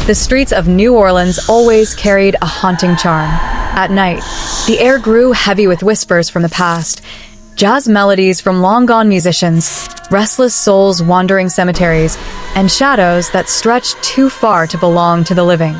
The streets of New Orleans always carried a haunting charm. At night, the air grew heavy with whispers from the past, jazz melodies from long-gone musicians, restless souls wandering cemeteries, and shadows that stretched too far to belong to the living.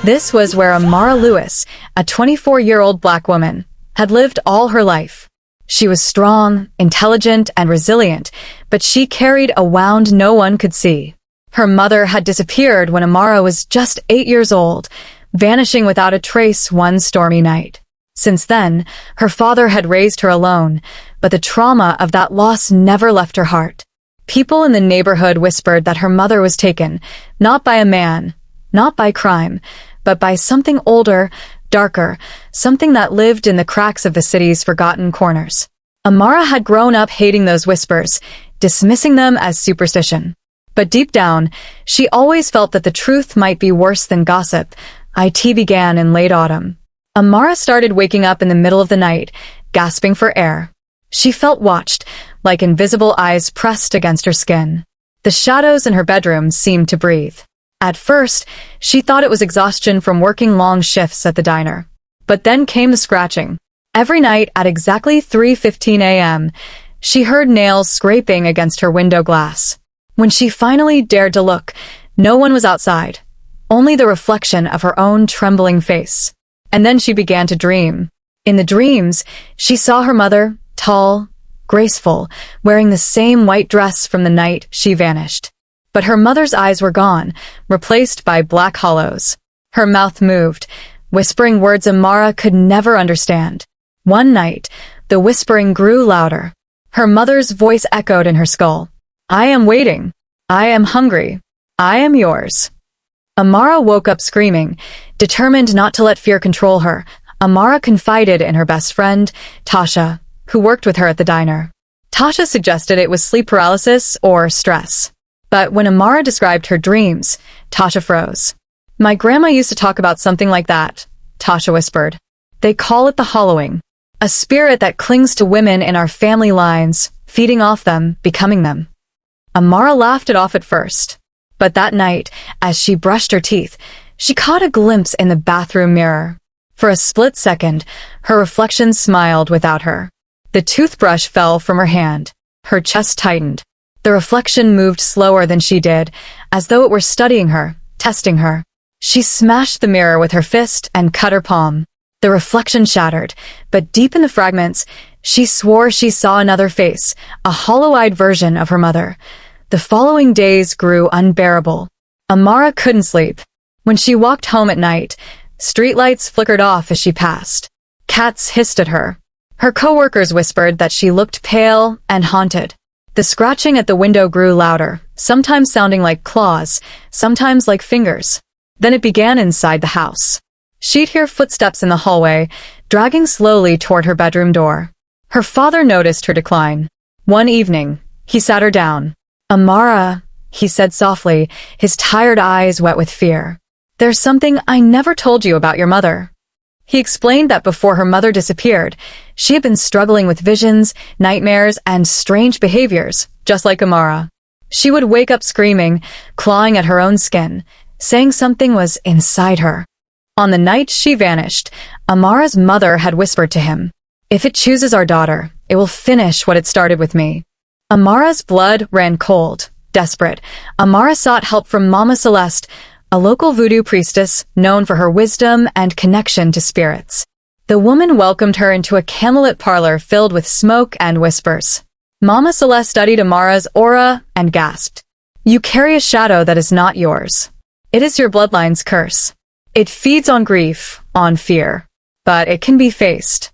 This was where Amara Lewis, a 24-year-old black woman, had lived all her life. She was strong, intelligent, and resilient, but she carried a wound no one could see. Her mother had disappeared when Amara was just 8 years old, vanishing without a trace one stormy night. Since then, her father had raised her alone, but the trauma of that loss never left her heart. People in the neighborhood whispered that her mother was taken, not by a man, not by crime, but by something older, darker, something that lived in the cracks of the city's forgotten corners. Amara had grown up hating those whispers, dismissing them as superstition. But deep down, she always felt that the truth might be worse than gossip. It began in late autumn. Amara started waking up in the middle of the night, gasping for air. She felt watched, like invisible eyes pressed against her skin. The shadows in her bedroom seemed to breathe. At first, she thought it was exhaustion from working long shifts at the diner. But then came the scratching. Every night at exactly 3:15 a.m., she heard nails scraping against her window glass. When she finally dared to look, no one was outside, only the reflection of her own trembling face. And then she began to dream. In the dreams, she saw her mother, tall, graceful, wearing the same white dress from the night she vanished. But her mother's eyes were gone, replaced by black hollows. Her mouth moved, whispering words Amara could never understand. One night, the whispering grew louder. Her mother's voice echoed in her skull. "I am waiting. I am hungry. I am yours." Amara woke up screaming, determined not to let fear control her. Amara confided in her best friend, Tasha, who worked with her at the diner. Tasha suggested it was sleep paralysis or stress. But when Amara described her dreams, Tasha froze. "My grandma used to talk about something like that," Tasha whispered. "They call it the hollowing, a spirit that clings to women in our family lines, feeding off them, becoming them." Amara laughed it off at first. But that night, as she brushed her teeth, she caught a glimpse in the bathroom mirror. For a split second, her reflection smiled without her. The toothbrush fell from her hand. Her chest tightened. The reflection moved slower than she did, as though it were studying her, testing her. She smashed the mirror with her fist and cut her palm. The reflection shattered, but deep in the fragments, she swore she saw another face, a hollow-eyed version of her mother. The following days grew unbearable. Amara couldn't sleep. When she walked home at night, streetlights flickered off as she passed. Cats hissed at her. Her coworkers whispered that she looked pale and haunted. The scratching at the window grew louder, sometimes sounding like claws, sometimes like fingers. Then it began inside the house. She'd hear footsteps in the hallway, dragging slowly toward her bedroom door. Her father noticed her decline. One evening, he sat her down. "Amara," he said softly, his tired eyes wet with fear. "There's something I never told you about your mother." He explained that before her mother disappeared, she had been struggling with visions, nightmares, and strange behaviors, just like Amara. She would wake up screaming, clawing at her own skin, saying something was inside her. On the night she vanished, Amara's mother had whispered to him, "If it chooses our daughter, it will finish what it started with me." Amara's blood ran cold, desperate. Amara sought help from Mama Celeste, a local voodoo priestess known for her wisdom and connection to spirits. The woman welcomed her into a candlelit parlor filled with smoke and whispers. Mama Celeste studied Amara's aura and gasped, "You carry a shadow that is not yours. It is your bloodline's curse. It feeds on grief, on fear, but it can be faced."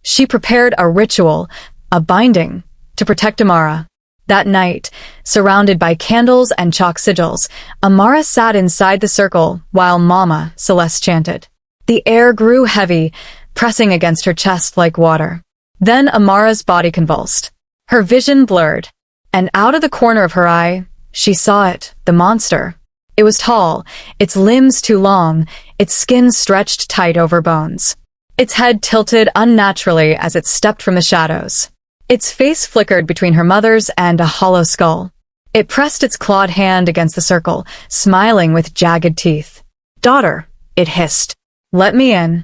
She prepared a ritual, a binding, to protect Amara. That night, surrounded by candles and chalk sigils, Amara sat inside the circle while Mama Celeste chanted. The air grew heavy, pressing against her chest like water. Then Amara's body convulsed. Her vision blurred, and out of the corner of her eye, she saw it, the monster. It was tall, its limbs too long, its skin stretched tight over bones. Its head tilted unnaturally as it stepped from the shadows. Its face flickered between her mother's and a hollow skull. It pressed its clawed hand against the circle, smiling with jagged teeth. "Daughter," it hissed. "Let me in."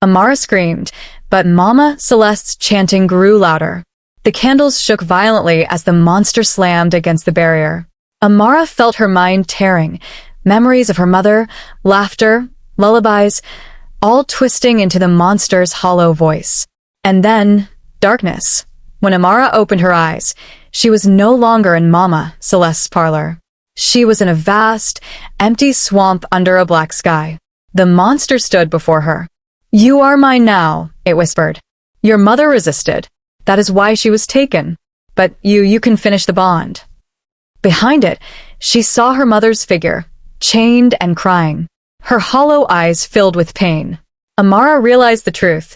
Amara screamed, but Mama Celeste's chanting grew louder. The candles shook violently as the monster slammed against the barrier. Amara felt her mind tearing, memories of her mother, laughter, lullabies, all twisting into the monster's hollow voice. And then, darkness. When Amara opened her eyes, she was no longer in Mama Celeste's parlor. She was in a vast, empty swamp under a black sky. The monster stood before her. "You are mine now," it whispered. "Your mother resisted. That is why she was taken. But you can finish the bond." Behind it, she saw her mother's figure, chained and crying. Her hollow eyes filled with pain. Amara realized the truth.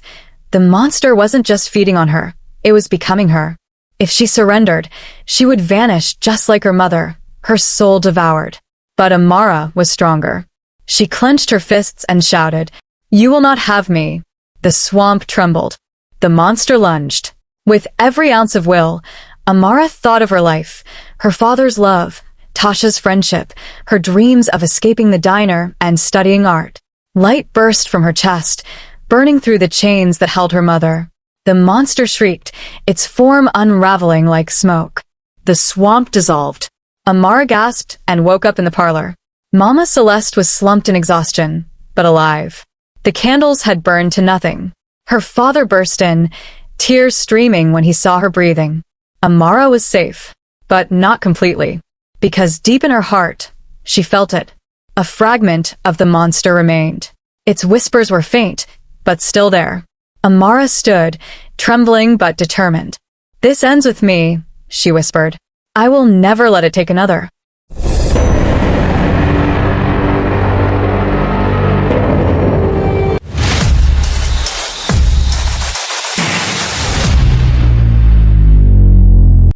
The monster wasn't just feeding on her, it was becoming her. If she surrendered, she would vanish just like her mother, her soul devoured. But Amara was stronger. She clenched her fists and shouted, "You will not have me." The swamp trembled. The monster lunged. With every ounce of will, Amara thought of her life, her father's love, Tasha's friendship, her dreams of escaping the diner and studying art. Light burst from her chest, burning through the chains that held her mother. The monster shrieked, its form unraveling like smoke. The swamp dissolved. Amara gasped and woke up in the parlor. Mama Celeste was slumped in exhaustion, but alive. The candles had burned to nothing. Her father burst in, tears streaming when he saw her breathing. Amara was safe, but not completely, because deep in her heart, she felt it. A fragment of the monster remained. Its whispers were faint, but still there. Amara stood, trembling but determined. "This ends with me," she whispered. "I will never let it take another."